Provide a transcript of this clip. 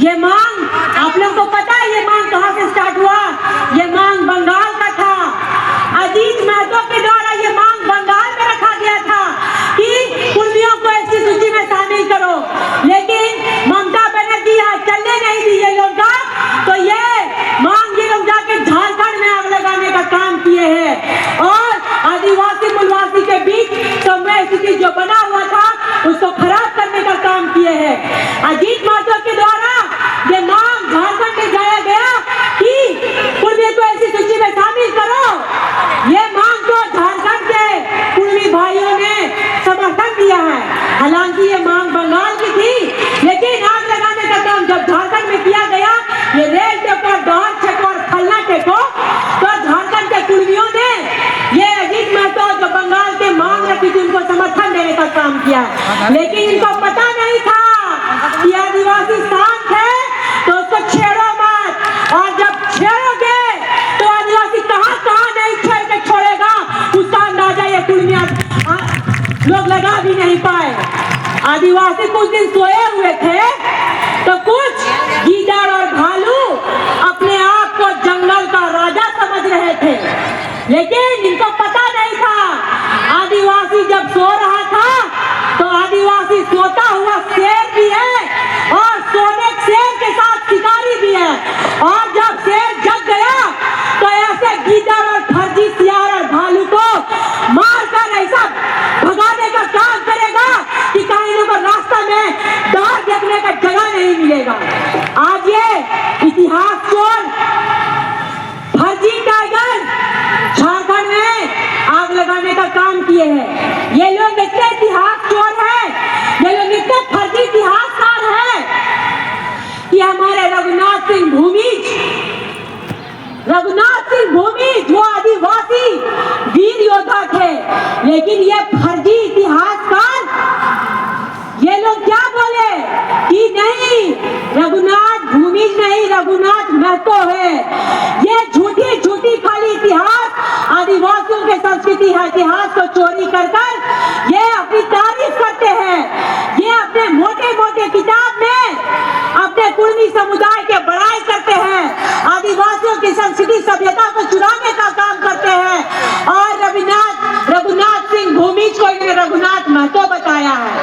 ये मांग आप लोग को पता है ये मांग कहाँ से स्टार्ट हुआ? ये मांग बंगाल का था। अजीत महतो के द्वारा ये मांग बंगाल में रखा गया था कि कुर्मियों को ऐसी सूची में शामिल करो, लेकिन ममता बनर्जी यहाँ चलने नहीं दी ये लोग का, तो ये मांग ये लोग जाके झारखंड में आग लगाने का काम किए हैं और आदिवासी मूलवासी के बीच समय स्थिति जो बना हुआ था उसको खराब करने का काम किए हैं। अजीत महतो के द्वारा ये मांग झारखंड में जाया गया कि कुर्मी को ऐसी सूची में शामिल करो। ये मांग को झारखंड के कुर्मी भाइयों ने समर्थन दिया है। हालांकि ये मांग बंगाल की थी, लेकिन आग लगाने का काम जब झारखंड में किया गया, ये रेल टेको, डॉर टेको और फलना टेको, तो झारखंड के कुर्मियों ने ये अजीत महतो जो बंगाल के मांग रखी थी उनको समर्थन देने का काम किया। लेकिन इनको पता नहीं था कि आदिवासी शांत है तो उसको छेड़ो मत, और जब छेड़ोगे तो आदिवासी कहाँ कहाँ नहीं छेड़ के छोड़ेगा उसका अंदाजा ये कुर्मिया लोग लगा भी नहीं पाए। आदिवासी कुछ दिन सोए हुए थे तो कुछ गीदड़ और भालू अपने आप को जंगल का राजा समझ रहे थे, लेकिन इनको पता नहीं था आदिवासी जब सो रहा था तो आदिवासी सोता हुआ शेर भी है और सोने शेर के साथ शिकारी भी है, और जब शेर जग गया तो ऐसे गीदड़ और फर्जी सियार और भालू को मारकर ऐसा भगाने का काम करेगा कि कहीं लोगों को रास्ता में दाग देखने का जगह नहीं मिलेगा। आज ये इतिहास चोर फर्जी टाइगर झारखंड में आग लगाने का काम किए हैं। ये लोग इतने इतिहास चोर हैं, ये लोग इतने फर्जी इतिहासकार हैं कि हमारे रघुनाथ सिंह भूमिज वो आदिवासी वीर योद्धा थे, लेकिन ये फर्जी इतिहासकार ये लोग क्या बोले कि नहीं रघुनाथ भूमिज नहीं, रघुनाथ महतो है। ये झूठी झूठी खाली इतिहास आदिवासियों के संस्कृति है, इतिहास को चोरी कर कर ये अपनी तारीफ करते हैं। ये अपने मोटे मोटे किताब में अपने कुर्मी समुदाय के बड़ाई करते हैं, आदिवासियों की संस्कृति सभ्यता को चुराने का काम करते हैं, और रघुनाथ सिंह भूमिज को इन्होंने रघुनाथ महतो बताया है।